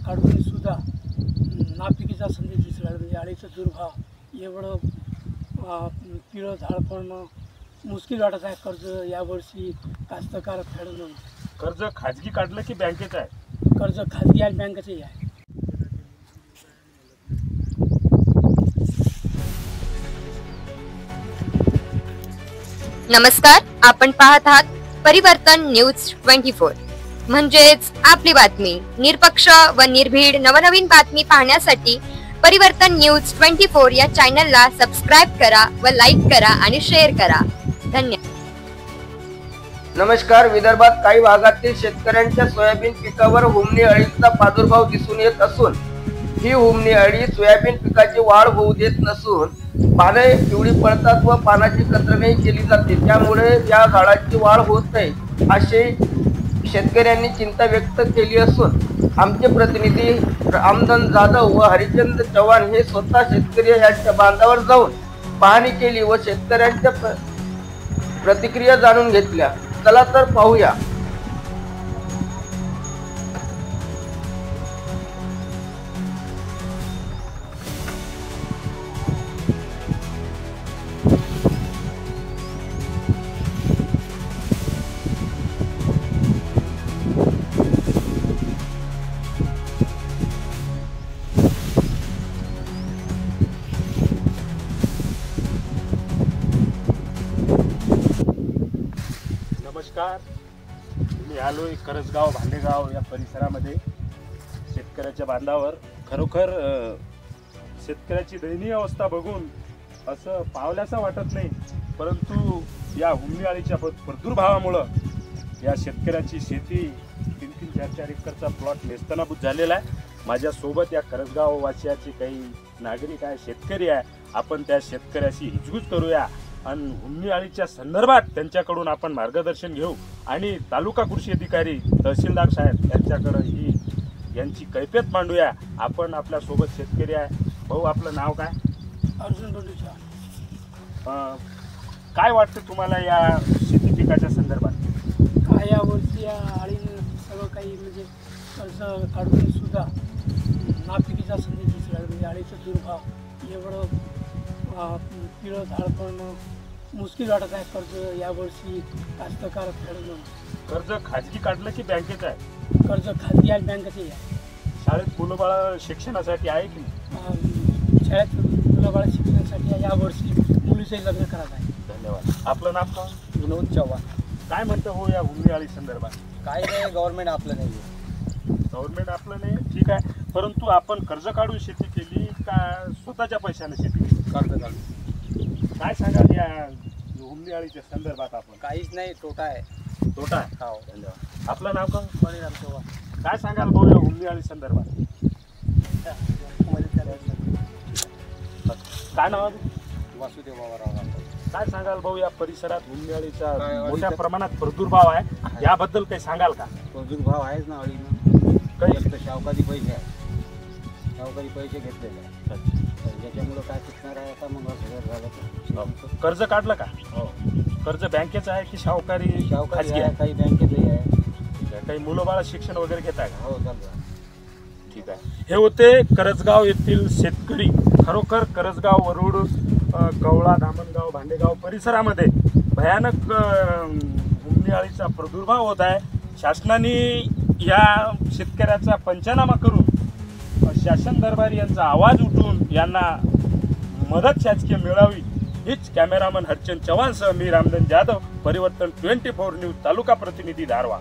काढून सुद्धा नापिकीचा संदेश दिसला. म्हणजे अळीचा दुर्भाव एवढं पिळं झाड पडणं मुश्किल वाटत आहे. कर्ज यावर्षी कास्तकार फेडणं. कर्ज खाजगी काढलं की बँकेचं आहे? कर्ज खाजगी आणि बँकेचंही आहे. नमस्कार, आपण पाहत आहात परिवर्तन न्यूज 24 म्हणजेच आपली बातमी. निरपक्ष व निर्भीड नवनवीन बातमी पाहण्यासाठी परिवर्तन न्यूज 24 या चॅनलला सबस्क्राइब करा व लाईक करा आणि शेअर करा. धन्यवाद. नमस्कार. विदर्भात काही भागातील शेतकऱ्यांच्या सोयाबीन पिकावर हुमणी अळीचा प्रादुर्भाव दिसून येत असून ही हुमणी अळी सोयाबीन पिकाची वाढ होऊ देत नसून पाने पिवळी पडतात व पानाची कतरणी केली जाते. त्यामुळे या झाडाची वाढ होत नाही असे शेतकऱ्यांनी चिंता व्यक्त केली असून आमचे प्रतिनिधी रामधन जाधव व हरिचंद्र चव्हाण हे स्वतः शेतकरी यांच्या बांधावर जाऊन पाहणी केली व शेतकऱ्यांच्या प्रतिक्रिया जाणून घेतल्या. चला तर पाहूया. नमस्कार. मी आलोय करजगाव भांडेगाव या परिसरामध्ये शेतकऱ्याच्या बांधावर. खरोखर शेतकऱ्याची दयनीय अवस्था बघून असं पावल्याचं वाटत नाही, परंतु या हुमणी अळीच्या प्रादुर्भावामुळं या शेतकऱ्याची शेती 3-3, 4-4 एकरचा प्लॉट नेस्तनाबूत झालेला आहे. माझ्यासोबत या करजगाव वासियाचे काही नागरिक आहे, शेतकरी आहे. आपण त्या शेतकऱ्याशी हिजगूज करूया आणि हुमणी अळीच्या संदर्भात त्यांच्याकडून आपण मार्गदर्शन घेऊ आणि तालुका कृषी अधिकारी तहसीलदार साहेब यांच्याकडे यांची कैफियत मांडूया. आपण आपल्या सोबत शेतकरी आहे. भाऊ, आपलं नाव काय? अर्जुन बंडूचा. काय वाटतं तुम्हाला या शेती पिकाच्या संदर्भात? काय यावर्षी या अळीनं सगळं काही म्हणजे कर्ज काढून सुद्धा नापिकीचा संदेश दिसला. म्हणजे अळीचा दुर्भाव एवढं पिळं झाड पडणं मुश्किल वाटत आहे. कर्ज यावर्षी कास्तकार फेडणं. कर्ज खाजगी काढलं की बँकेचं आहे? कर्ज खाजगी आणि बँकेचंही आहे. शाळेत मुलं बाळा शिक्षणासाठी आहे की नाही? शाळेत मुलं बाळा शिक्षणासाठी यावर्षी मुलीचंही लग्न करत आहे. धन्यवाद. आपलं नाव काय? विनोद चव्हाण. काय म्हणतं हो या हुमणी अळी संदर्भात? काय नाही, गव्हर्नमेंट आपलं नाही. गव्हर्नमेंट आपलं नाही, ठीक आहे, परंतु आपण कर्ज काढून शेती केली का स्वतःच्या पैशाने शेती केली? कर्ज काढून. काय सांगाल या हुमणी अळीच्या संदर्भात? आपण काहीच नाही, तोटा आहे. तोटा आहे. हो. धन्यवाद. आपलं नाव का? परिणाम चव्हाण. काय सांगाल भाऊ या हुमणी अळी संदर्भात? काय नाव आहे? वासुदेव बाबाराव. काय सांगाल भाऊ या परिसरात हुमणी अळीचा काय मोठ्या अळीचा- प्रमाणात प्रादुर्भाव आहे, याबद्दल काही सांगाल का? प्रादुर्भाव आहेच ना अळीनं. काही एक तर शावकारी पैसे आहे, शावकारी पैसे घेतलेले आहे. त्याच्यामुळं काय शिकणार आहे आता. मग झालं तर कर्ज काढलं का? हो. कर्ज बँकेचं आहे की शावकारी शावकारी खाजगी आहे, आहे? काही बँकेतही आहे. काही मुलं बाळा शिक्षण वगैरे घेत आहे का? हो, चालू आहे. ठीक आहे. हे होते करजगाव येथील शेतकरी. खरोखर करजगाव, वरुड, कवळा, धामणगाव, भांडेगाव परिसरामध्ये भयानक हुमणी अळीचा प्रादुर्भाव होत आहे. शासनाने या शेतकऱ्याचा पंचनामा करून शासन दरबारी यांचा आवाज उठून यांना मदत शासकीय मिळावी हीच कॅमेरामन हरचंद चव्हाणसह मी रामधन जाधव, परिवर्तन 24 न्यूज, तालुका प्रतिनिधी धारवा.